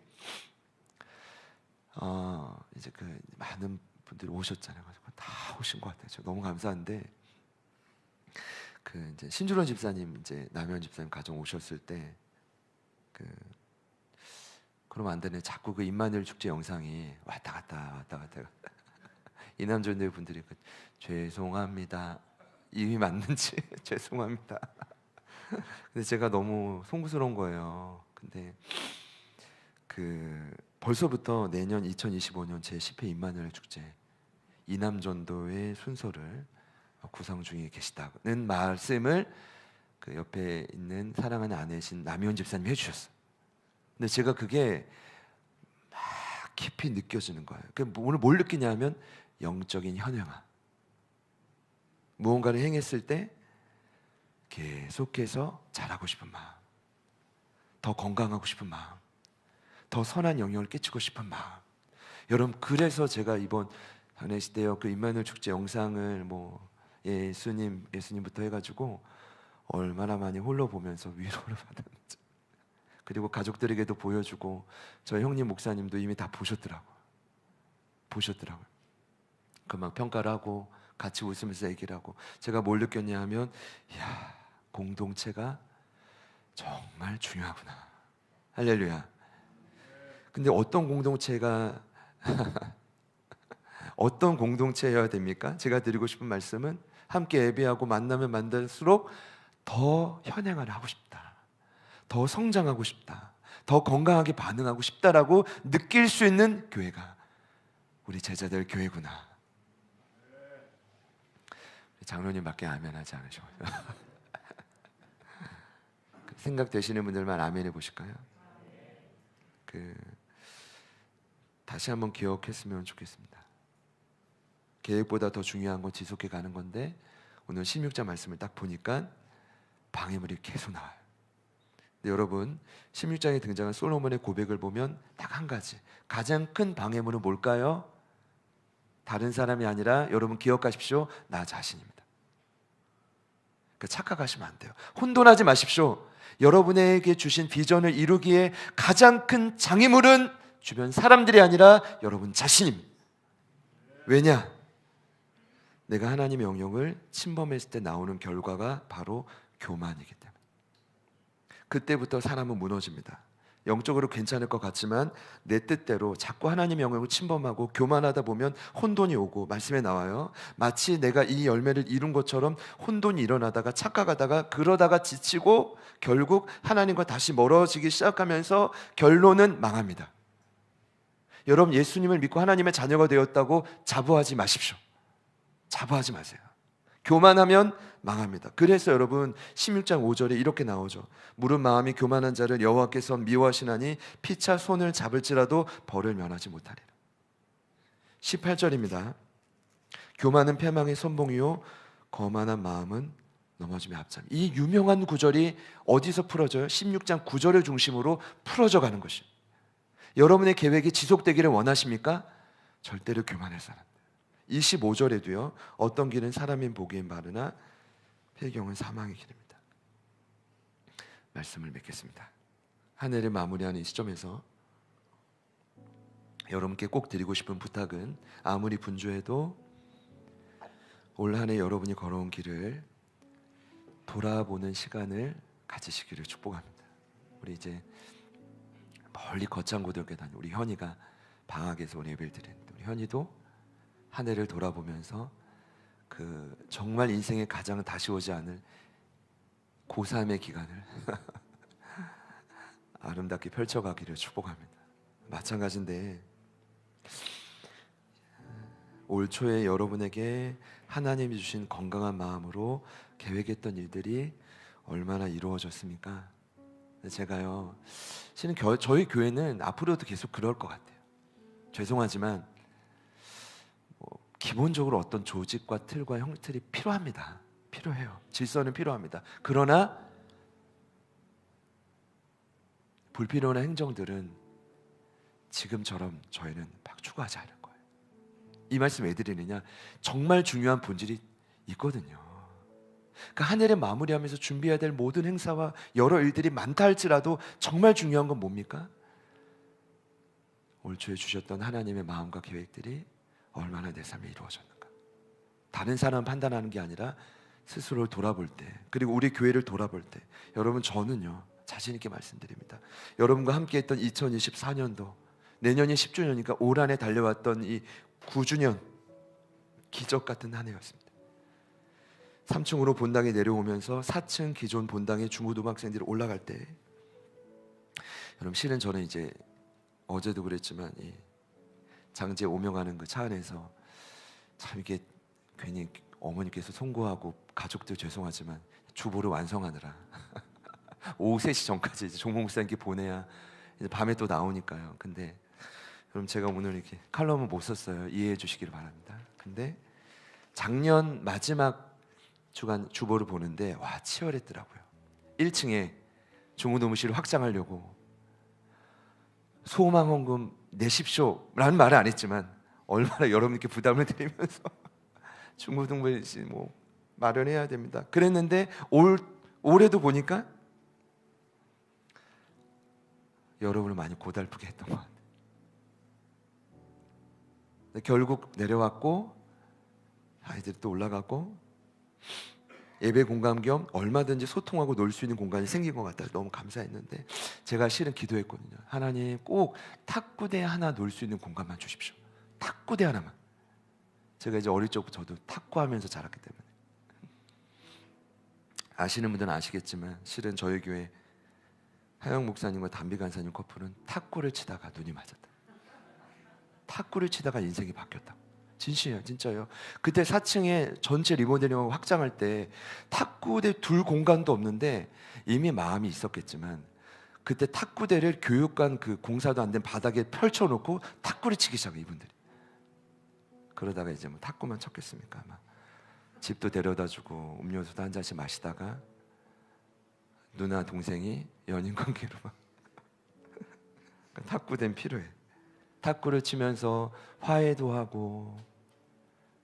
이제 그 많은 분들이 오셨잖아요. 다 오신 것 같아요. 저 너무 감사한데 그 이제 신주론 집사님 이제 남현 집사님 가정 오셨을 때 그러면 안 되네. 자꾸 그 임마누엘 축제 영상이 왔다 갔다 이남전대 분들이 죄송합니다. 이게 맞는지 죄송합니다. 근데 제가 너무 송구스러운 거예요. 근데 벌써부터 내년 2025년 제10회 임마누엘 축제 이남전도의 순서를 구상 중에 계시다는 말씀을 그 옆에 있는 사랑하는 아내신 남희원 집사님이 해주셨어요. 근데 제가 그게 막 깊이 느껴지는 거예요. 오늘 뭘 느끼냐면 영적인 현행화. 무언가를 행했을 때 계속해서 잘하고 싶은 마음, 더 건강하고 싶은 마음, 더 선한 영향을 끼치고 싶은 마음. 여러분 그래서 제가 이번 장례식 때요 그 임마누엘 축제 영상을 뭐 예수님부터 해가지고 얼마나 많이 홀로 보면서 위로를 받았는지, 그리고 가족들에게도 보여주고 저희 형님 목사님도 이미 다 보셨더라고요. 그만 평가를 하고 같이 웃으면서 얘기를 하고 제가 뭘 느꼈냐 하면 이야 공동체가 정말 중요하구나. 할렐루야. 근데 어떤 공동체가 어떤 공동체여야 됩니까? 제가 드리고 싶은 말씀은 함께 예배하고 만나면 만날수록 더 현행을 하고 싶다, 더 성장하고 싶다, 더 건강하게 반응하고 싶다라고 느낄 수 있는 교회가 우리 제자들 교회구나. 장로님밖에 아멘 하지 않으셔요. 생각되시는 분들만 아멘 해보실까요? 다시 한번 기억했으면 좋겠습니다. 계획보다 더 중요한 건 지속해 가는 건데 오늘 16장 말씀을 딱 보니까 방해물이 계속 나와요. 근데 여러분 16장에 등장한 솔로몬의 고백을 보면 딱 한 가지, 가장 큰 방해물은 뭘까요? 다른 사람이 아니라 여러분 기억하십시오. 나 자신입니다. 그러니까 착각하시면 안 돼요. 혼돈하지 마십시오. 여러분에게 주신 비전을 이루기에 가장 큰 장애물은 주변 사람들이 아니라 여러분 자신입니다. 왜냐? 내가 하나님의 영역을 침범했을 때 나오는 결과가 바로 교만이기 때문에. 그때부터 사람은 무너집니다. 영적으로 괜찮을 것 같지만 내 뜻대로 자꾸 하나님의 영역을 침범하고 교만하다 보면 혼돈이 오고, 말씀에 나와요. 마치 내가 이 열매를 이룬 것처럼 혼돈이 일어나다가 착각하다가 그러다가 지치고 결국 하나님과 다시 멀어지기 시작하면서 결론은 망합니다. 여러분 예수님을 믿고 하나님의 자녀가 되었다고 자부하지 마십시오. 자부하지 마세요. 교만하면 망합니다. 그래서 여러분 16장 5절에 이렇게 나오죠. 무릇 마음이 교만한 자를 여호와께서 미워하시나니 피차 손을 잡을지라도 벌을 면하지 못하리라. 18절입니다. 교만은 패망의 선봉이요 거만한 마음은 넘어짐의 앞잡이. 이 유명한 구절이 어디서 풀어져요? 16장 9절을 중심으로 풀어져 가는 것입니다. 여러분의 계획이 지속되기를 원하십니까? 절대로 교만해서는 안 돼요. 25절에도요. 어떤 길은 사람인 보기엔 바르나 배경은 사망의 길입니다. 말씀을 맺겠습니다. 한 해를 마무리하는 이 시점에서 여러분께 꼭 드리고 싶은 부탁은 아무리 분주해도 올 한 해 여러분이 걸어온 길을 돌아보는 시간을 가지시기를 축복합니다. 우리 이제 멀리 거창고등학교 다니는 우리 현이가 방학에서 오늘 예배를 드리는데 우리 현이도 한 해를 돌아보면서 그 정말 인생에 가장 다시 오지 않을 고3의 기간을 아름답게 펼쳐가기를 축복합니다. 마찬가지인데 올 초에 여러분에게 하나님이 주신 건강한 마음으로 계획했던 일들이 얼마나 이루어졌습니까? 제가요 실은 저희 교회는 앞으로도 계속 그럴 것 같아요. 죄송하지만 기본적으로 어떤 조직과 틀과 형틀이 필요합니다. 필요해요. 질서는 필요합니다. 그러나 불필요한 행정들은 지금처럼 저희는 막 추구하지 않을 거예요. 이 말씀 왜 드리느냐? 정말 중요한 본질이 있거든요. 그 한 해를 마무리하면서 준비해야 될 모든 행사와 여러 일들이 많다 할지라도 정말 중요한 건 뭡니까? 올 초에 주셨던 하나님의 마음과 계획들이 얼마나 내 삶에 이루어졌는가. 다른 사람 판단하는 게 아니라 스스로를 돌아볼 때, 그리고 우리 교회를 돌아볼 때, 여러분 저는요 자신 있게 말씀드립니다. 여러분과 함께 했던 2024년도 내년이 10주년이니까 올 한 해 달려왔던 이 9주년 기적 같은 한 해였습니다. 3층으로 본당에 내려오면서 4층 기존 본당에 중고등학생들이 올라갈 때 여러분 실은 저는 이제 어제도 그랬지만 이 장제 오명하는 그 차 안에서 참 이게 괜히 어머니께서 송구하고 가족들 죄송하지만 주보를 완성하느라 오후 3시 전까지 이제 종목목사님께 보내야 이제 밤에 또 나오니까요. 근데 그럼 제가 오늘 이렇게 칼럼은 못 썼어요. 이해해 주시기를 바랍니다. 근데 작년 마지막 주간 주보를 보는데 와 치열했더라고요. 1층에 중고등부실을 확장하려고 소망 헌금 내십시오라는 말은 안 했지만 얼마나 여러분께 부담을 드리면서 중고등부실 뭐 마련해야 됩니다. 그랬는데 올해도 보니까 여러분을 많이 고달프게 했던 것 같아요. 결국 내려왔고 아이들이 또 올라가고 예배 공간 겸 얼마든지 소통하고 놀 수 있는 공간이 생긴 것 같아서 너무 감사했는데 제가 실은 기도했거든요. 하나님 꼭 탁구대 하나 놀 수 있는 공간만 주십시오. 탁구대 하나만. 제가 이제 어릴 적부터 저도 탁구하면서 자랐기 때문에 아시는 분들은 아시겠지만 실은 저희 교회 하영 목사님과 담비 간사님 커플은 탁구를 치다가 눈이 맞았다. 탁구를 치다가 인생이 바뀌었다고. 진심이에요, 진짜요. 그때 4층에 전체 리모델링하고 확장할 때 탁구대 둘 공간도 없는데 이미 마음이 있었겠지만 그때 탁구대를 교육관 그 공사도 안 된 바닥에 펼쳐놓고 탁구를 치기 시작해 이분들이. 그러다가 이제 뭐 탁구만 쳤겠습니까? 막 집도 데려다주고 음료수도 한 잔씩 마시다가 누나 동생이 연인 관계로 막 탁구대는 필요해. 탁구를 치면서 화해도 하고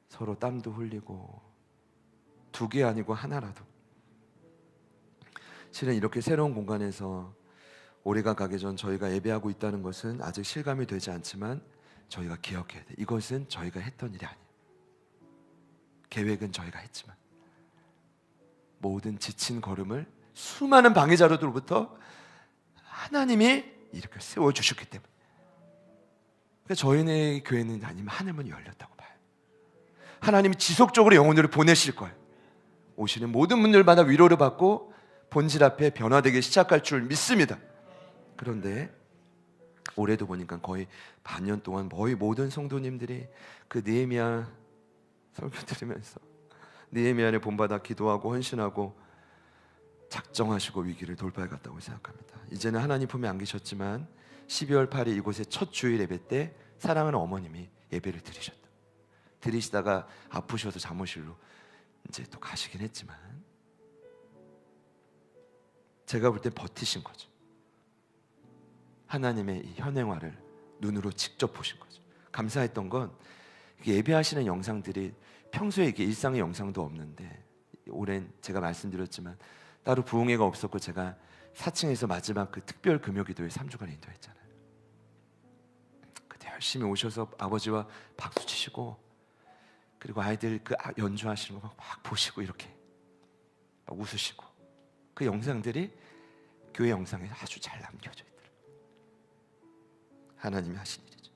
서로 땀도 흘리고 두 개 아니고 하나라도 실은 이렇게 새로운 공간에서 올해가 가기 전 저희가 예배하고 있다는 것은 아직 실감이 되지 않지만 저희가 기억해야 돼. 이것은 저희가 했던 일이 아니에요. 계획은 저희가 했지만 모든 지친 걸음을 수많은 방해자로부터 하나님이 이렇게 세워주셨기 때문에 그러니까 저희네 교회는 아니면 하늘문이 열렸다고 봐요. 하나님이 지속적으로 영혼들을 보내실 거예요. 오시는 모든 분들마다 위로를 받고 본질 앞에 변화되기 시작할 줄 믿습니다. 그런데 올해도 보니까 거의 반년 동안 거의 모든 성도님들이 그 느헤미야 설교 들으면서 느헤미야를 본받아 기도하고 헌신하고 작정하시고 위기를 돌파해갔다고 생각합니다. 이제는 하나님 품에 안기셨지만 12월 8일 이곳에 첫 주일 예배 때 사랑하는 어머님이 예배를 드리셨다. 드리시다가 아프셔서 잠옷실로 이제 또 가시긴 했지만 제가 볼 때 버티신 거죠. 하나님의 이 현행화를 눈으로 직접 보신 거죠. 감사했던 건 예배하시는 영상들이 평소에 이게 일상의 영상도 없는데, 오랜 제가 말씀드렸지만 따로 부흥회가 없었고 제가 4층에서 마지막 그 특별 금요기도에 3주간 인도했잖아요. 그때 열심히 오셔서 아버지와 박수 치시고, 그리고 아이들 그 연주하시는 거 막 보시고 이렇게 막 웃으시고, 그 영상들이 교회 영상에 아주 잘 남겨져 있더라고요. 하나님이 하신 일이죠.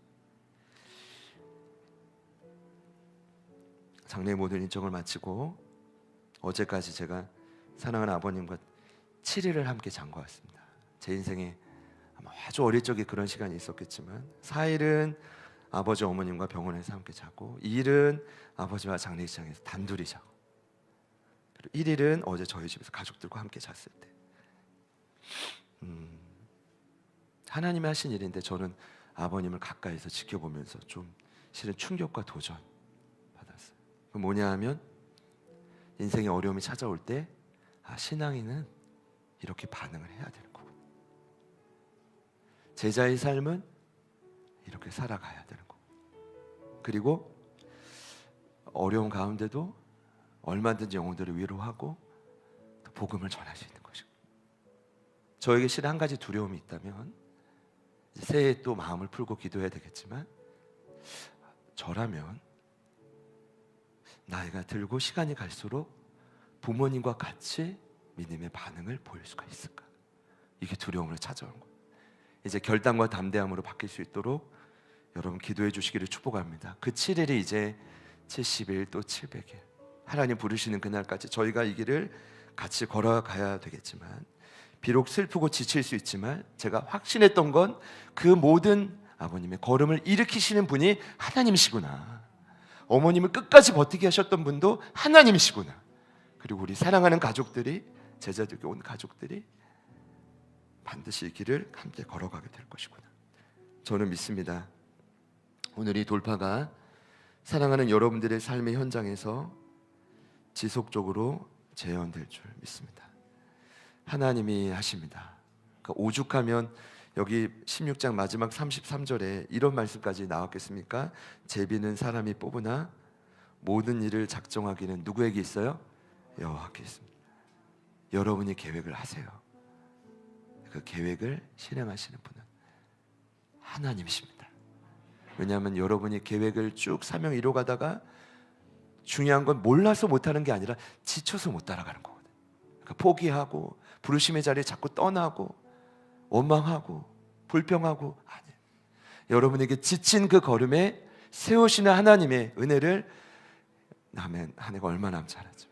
장례의 모든 일정을 마치고 어제까지 제가 사랑하는 아버님과 7일을 함께 잠궈 왔습니다. 제 인생에 아마 아주 어릴 적에 그런 시간이 있었겠지만 4일은 아버지 어머님과 병원에서 함께 자고, 2일은 아버지와 장례식장에서 단둘이 자고, 그리고 1일은 어제 저희 집에서 가족들과 함께 잤을 때, 하나님이 하신 일인데 저는 아버님을 가까이서 지켜보면서 좀 실은 충격과 도전 받았어요. 그 뭐냐 하면 인생의 어려움이 찾아올 때 신앙인은 이렇게 반응을 해야 되는 거고, 제자의 삶은 이렇게 살아가야 되는 거고, 그리고 어려운 가운데도 얼마든지 영혼들을 위로하고 또 복음을 전할 수 있는 것이고, 저에게 실은 한 가지 두려움이 있다면 새해에 또 마음을 풀고 기도해야 되겠지만, 저라면 나이가 들고 시간이 갈수록 부모님과 같이 믿음의 반응을 보일 수가 있을까? 이게 두려움으로 찾아오는 거예요. 이제 결단과 담대함으로 바뀔 수 있도록 여러분 기도해 주시기를 축복합니다. 그 7일이 이제 70일 또 700일, 하나님 부르시는 그날까지 저희가 이 길을 같이 걸어가야 되겠지만, 비록 슬프고 지칠 수 있지만 제가 확신했던 건 그 모든 아버님의 걸음을 일으키시는 분이 하나님이시구나, 어머님을 끝까지 버티게 하셨던 분도 하나님이시구나, 그리고 우리 사랑하는 가족들이, 제자들께 온 가족들이 반드시 이 길을 함께 걸어가게 될 것이구나, 저는 믿습니다. 오늘 이 돌파가 사랑하는 여러분들의 삶의 현장에서 지속적으로 재현될 줄 믿습니다. 하나님이 하십니다. 그러니까 오죽하면 여기 16장 마지막 33절에 이런 말씀까지 나왔겠습니까? 제비는 사람이 뽑으나 모든 일을 작정하기는 누구에게 있어요? 여호와께 있습니다. 여러분이 계획을 하세요. 그 계획을 실행하시는 분은 하나님이십니다. 왜냐하면 여러분이 계획을 쭉 사명 이뤄가다가 중요한 건 몰라서 못하는 게 아니라 지쳐서 못 따라가는 거거든요. 그러니까 포기하고 부르심의 자리에 자꾸 떠나고 원망하고 불평하고, 아니에요. 여러분에게 지친 그 걸음에 세우시는 하나님의 은혜를 남은 한 해가 얼마 남지 않았죠.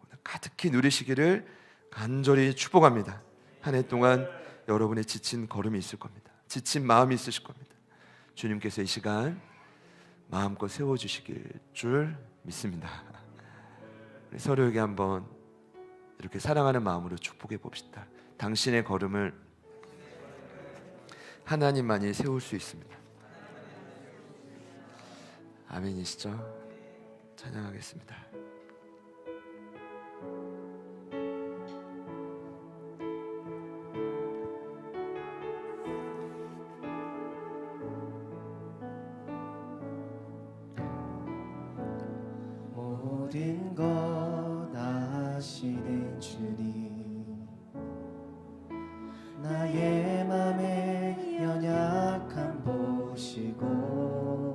오늘 가득히 누리시기를 간절히 축복합니다. 한 해 동안 여러분의 지친 걸음이 있을 겁니다. 지친 마음이 있으실 겁니다. 주님께서 이 시간 마음껏 세워주시길 줄 믿습니다. 우리 서로에게 한번 이렇게 사랑하는 마음으로 축복해 봅시다. 당신의 걸음을 하나님만이 세울 수 있습니다. 아멘이시죠? 찬양하겠습니다. 모든 것 아시는 주님, 나의 맘의 연약함 보시고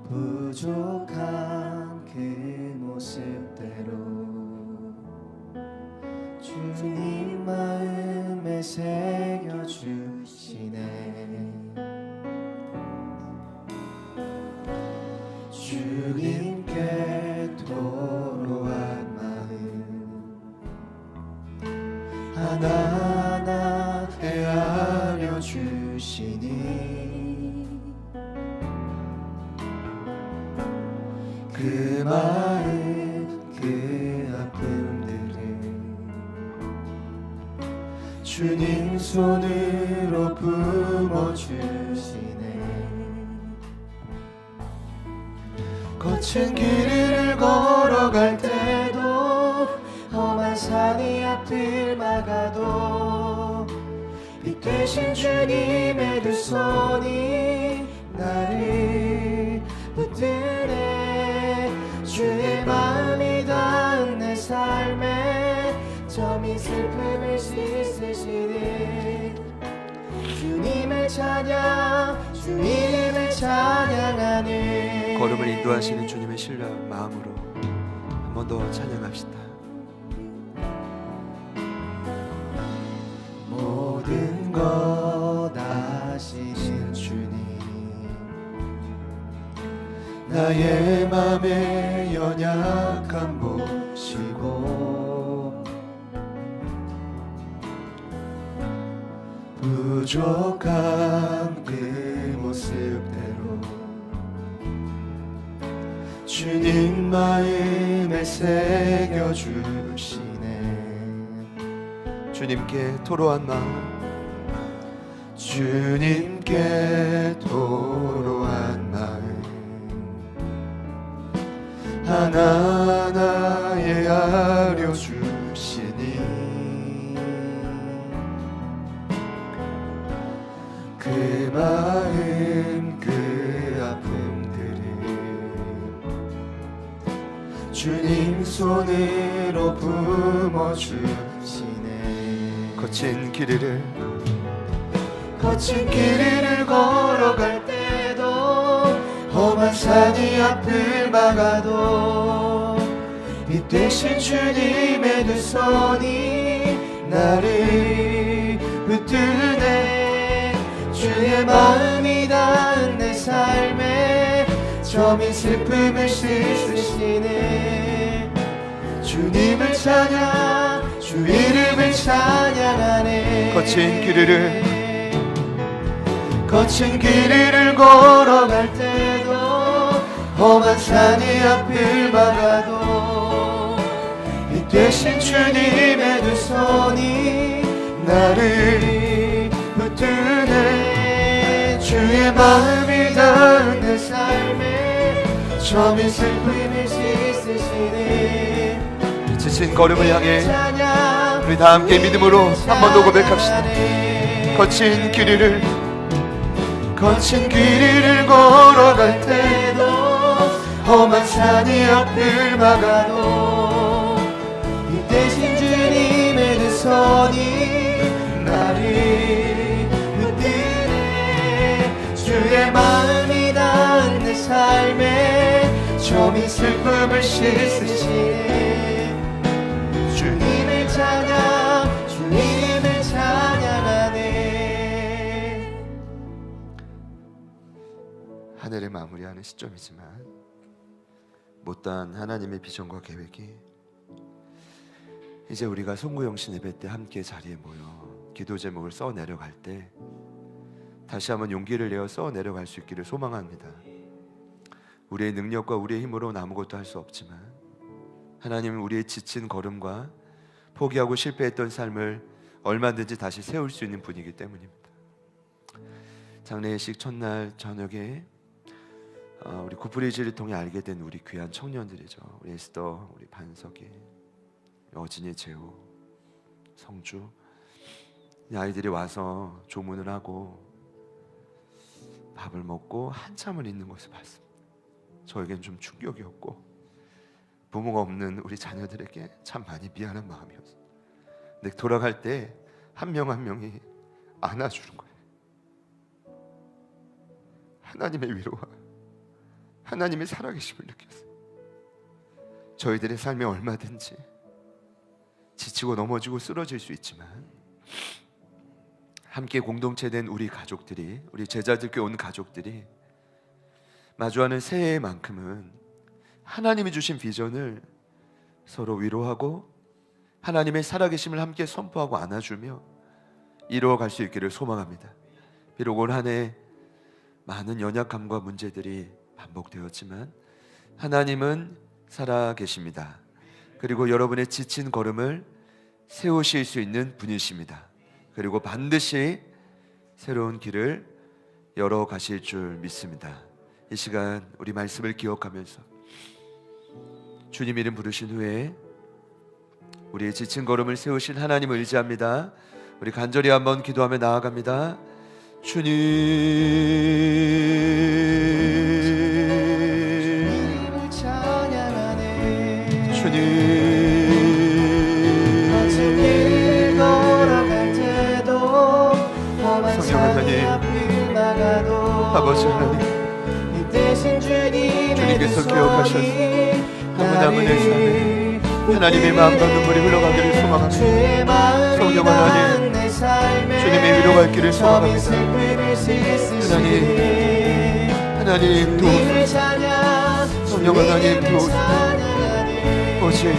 부족한 그 모습대로 주님 마음에 새겨주시네. 주님께 토로한 마음 하나하나 헤아려 주시니 그 마음 그 아픔들을 주님 손으로 품어주시네. 거친 길을 걸어갈 때도 험한 산이 앞을 막아도 빛 되신 주님의 두 손이 나를 붙드네. 주의 마음이 닿은 내 삶에 점이 슬픔을 씻으시니 주님을 찬양 주 이름을 찬양하네. 걸음을 인도하시는 주님의 신뢰한 마음으로 한 번 더 찬양합시다. 모든 것 아시는 주님, 나의 맘의 연약함 보시고 부족한 그 모습대로 주님 마음에 새겨주시네. 주님께 토로한 마음, 주님께 토로한 마음 하나하나에 아려주시니 그 마음 그 아픔들을 주님 손으로 품어주시네. 거친 길을 걸어갈 때도 험한 산이 앞을 막아도 빛 되신 주님의 두 손이 나를 붙드네. 주의 마음이 닿은 내 삶에 점이 슬픔을 씻으시네. 주님을 찬양 주 이름을 찬양하네. 거친 길을 걸어갈 때도 험한 산이 앞을 막아도 빛 되신 주님의 두 손이 나를 붙드네. 주의 마음이 닿은 내 삶에 점이 슬픔을 씻으시네. 지친 걸음을 향해 우리 다 함께 믿음으로 한 번 더 고백합시다. 거친 길을 걸어갈 때도 험한 산이 앞을 막아도 빛 되신 주님의 두 손이 나를 붙드네. 주의 마음이 닿은 내 삶에 점이 슬픔을 씻으시네. 주님을 찬양 주 이름을 찬양하네. 한 해를 마무리하는 시점이지만 못다한 하나님의 비전과 계획이 이제 우리가 송구영신 예배 때 함께 자리에 모여 기도 제목을 써 내려갈 때 다시 한번 용기를 내어 써 내려갈 수 있기를 소망합니다. 우리의 능력과 우리의 힘으로는 아무것도 할 수 없지만 하나님은 우리의 지친 걸음과 포기하고 실패했던 삶을 얼마든지 다시 세울 수 있는 분이기 때문입니다. 장례식 첫날 저녁에 우리 구프리지를 통해 알게 된 우리 귀한 청년들이죠. 우리 에스더, 우리 반석이, 어진이, 재우, 성주, 이 아이들이 와서 조문을 하고 밥을 먹고 한참을 있는 것을 봤습니다. 저에겐 좀 충격이었고 부모가 없는 우리 자녀들에게 참 많이 미안한 마음이었어요. 근데 돌아갈 때 한 명 한 명이 안아주는 거예요. 하나님의 위로와 하나님의 살아계심을 느꼈어요. 저희들의 삶에 얼마든지 지치고 넘어지고 쓰러질 수 있지만 함께 공동체된 우리 가족들이, 우리 제자들께 온 가족들이 마주하는 새해만큼은 하나님이 주신 비전을 서로 위로하고 하나님의 살아계심을 함께 선포하고 안아주며 이루어갈 수 있기를 소망합니다. 비록 올 한 해 많은 연약함과 문제들이 반복되었지만 하나님은 살아 계십니다. 그리고 여러분의 지친 걸음을 세우실 수 있는 분이십니다. 그리고 반드시 새로운 길을 열어 가실 줄 믿습니다. 이 시간 우리 말씀을 기억하면서 주님 이름 부르신 후에 우리의 지친 걸음을 세우신 하나님을 의지합니다. 우리 간절히 한번 기도하며 나아갑니다. 주님을 찬양하네. 주님 아침 길 걸어갈 때도 험한 산이 앞을 막아도 아버지 하나님, 이 대신 주님께서 기억하셔서 남은 내 삶에 하나님의 마음과 눈물이 흘러가기를 소망합니다. 성령 하나님, 주님의 위로가 있기를 소망합니다. 하나님 도우소서. 성령 하나님 도우소서. 오직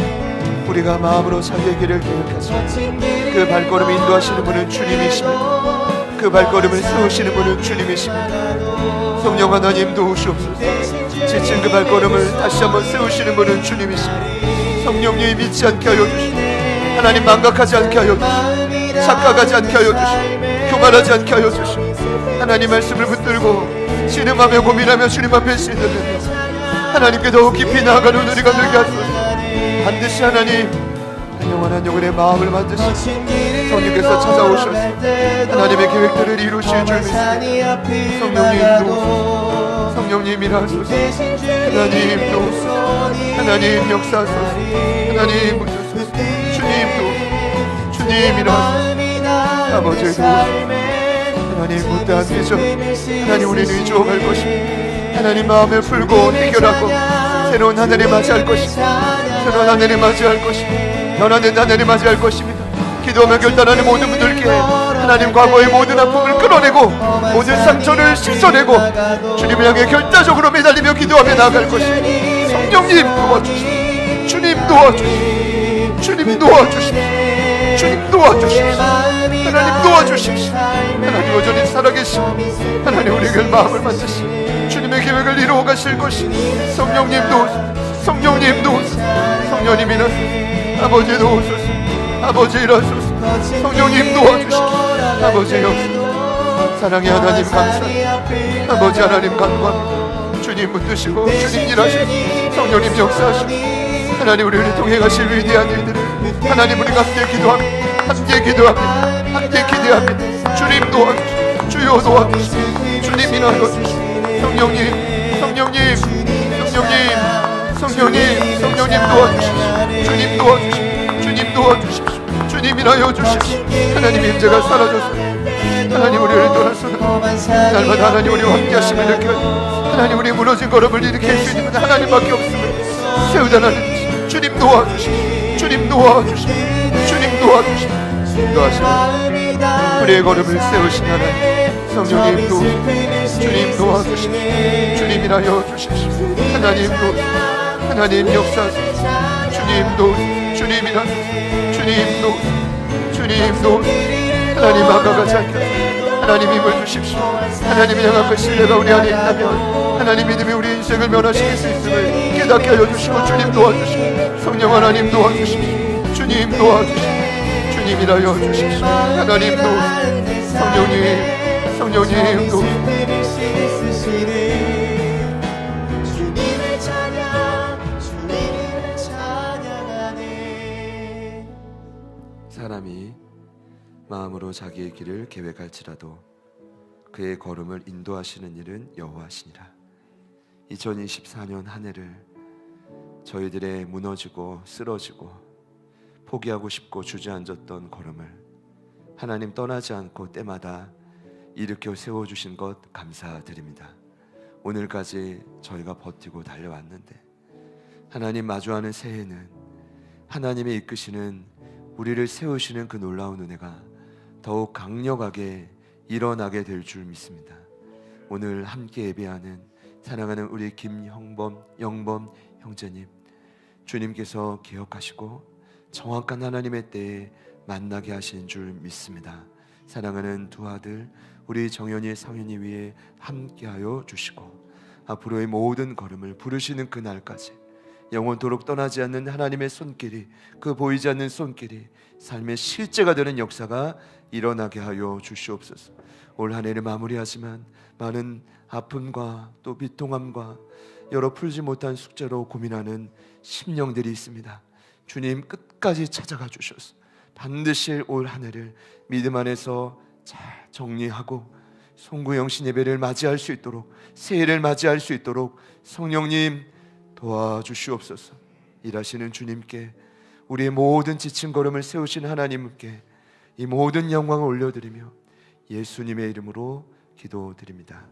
우리가 마음으로 자기의 길을 계획하시고 그 발걸음을 인도하시는 분은 주님이십니다. 그 발걸음을 세우시는 분은 주님이십니다. 성령 하나님 도우시옵소서. 지친 그 발걸음을 다시 한번 세우시는 분은 주님이십니다. 성령님이 믿지 않게 하여 주시고 하나님 망각하지 않게 하여 주시고 착각하지 않게 하여 주시고 교만하지 않게 하여 주시고 하나님 말씀을 붙들고 신음하며 고민하며 주님 앞에 신으며 하나님께 더욱 깊이 나아가는 우리가 되게 하소서. 반드시 하나님 영원한 영혼의 마음을 만드시고 성령께서 찾아오셔서 하나님의 계획들을 이루실 줄 믿습니다. 성령님 도우소서. 성령님 일하소서. 하나님 도우소서. 하나님 역사하소서. 하나님 묻소서. 주님 도우소서. 주님 일하소서. 아버지 도우소서. 하나님 못다한 비전 하나님 우리는 의지할 것입니다. 하나님 마음을 풀고 해결하고 새로운 하늘을 맞이할 것입니다. 새로운 하늘을 맞이할 것입니다. 변화된 하늘을 맞이할 것입니다. 기도하며 결단하는 모든 분들께 하나님 과거의 모든 아픔을 끌어내고 모든 상처를 씻어내고 주님을 향해 결단적으로 매달리며 기도하며 나아갈 것입니다. 성령님 도와주시오. 주님 도와주시오. 주님 도와주시오. 주님 도와주십시오. 하나님 도와주십시오. 하나님 여전히 살아계시고 하나님 우리에게 마음을 만드시고 주님의 계획을 이루어 가실 것입니다. 성령님 도우소서. 성령님 도우소서. 성령님이나 아버지 도우소서. 아버지 일하소서. 성령님 도와주시고 아버지 역사 사랑의 하나님 감사합니다. 아버지 하나님 간구합니다. 주님 붙드시고 주님 일하시고 성령님 역사하시고 하나님 우리를 통해 가실 위대한 일들을 하나님 우리가 함께 기도합니다. 함께 기도합니다. 함께 기대합니다. 주님 도와주시고 주여 도와주시고 주님 일하여주시고 성령님 성령님 성령님 성령님 성령님 도와주십시오. 주님 도와주십시오. 주님 도와주십시오. 주님 일하여 주십시오. 하나님의 임재가 사라졌습니다. 하나님 우리를 떠났소나 날마다 하나님 우리와 함께 하심을 느껴 하나님 우리 무너진 걸음을 일으킬 수 있는 하나님밖에 없음을 세우달라는 주님 도와주십시오. 주님 도와주십시오. 주님 도와주십시오. 인도하시고 우리의 걸음을 세우신 하나님 성령님 도와주십시오. 주님 도와주십시오. 주님 일하여 주십시오. 하나님 도와주십시오. 하나님 역사하소서. 주님 도우소서. 주님 일하소서. 주님 도우소서. 주님 도우소서. 하나님 망각하지 않게 하소서. 하나님 힘을 주십시오. 하나님을 향한 그 신뢰가 우리 안에 있다면 하나님 믿음이 우리 인생을 변화시킬 수 있음을 깨닫게 하여 주시고 주님 도와주시고 성령 하나님 도와주십시오. 주님 도와주십시오. 주님 일하여 주십시오. 하나님 도우소서. 성령님 성령님 도우소서. 사람이 마음으로 자기의 길을 계획할지라도 그의 걸음을 인도하시는 일은 여호와시니라. 2024년 한 해를 저희들의 무너지고 쓰러지고 포기하고 싶고 주저앉았던 걸음을 하나님 떠나지 않고 때마다 일으켜 세워주신 것 감사드립니다. 오늘까지 저희가 버티고 달려왔는데 하나님 마주하는 새해는 하나님의 이끄시는 우리를 세우시는 그 놀라운 은혜가 더욱 강력하게 일어나게 될 줄 믿습니다. 오늘 함께 예배하는 사랑하는 우리 김형범, 영범 형제님, 주님께서 기억하시고 정확한 하나님의 때에 만나게 하신 줄 믿습니다. 사랑하는 두 아들 우리 정연이, 상현이 위에 함께하여 주시고 앞으로의 모든 걸음을 부르시는 그날까지 영원토록 떠나지 않는 하나님의 손길이, 그 보이지 않는 손길이 삶의 실제가 되는 역사가 일어나게 하여 주시옵소서. 올 한 해를 마무리하지만 많은 아픔과 또 비통함과 여러 풀지 못한 숙제로 고민하는 심령들이 있습니다. 주님 끝까지 찾아가 주셔서 반드시 올 한 해를 믿음 안에서 잘 정리하고 송구영신 예배를 맞이할 수 있도록, 새해를 맞이할 수 있도록 성령님 도와주시옵소서. 일하시는 주님께, 우리의 모든 지친 걸음을 세우신 하나님께 이 모든 영광을 올려드리며 예수님의 이름으로 기도드립니다.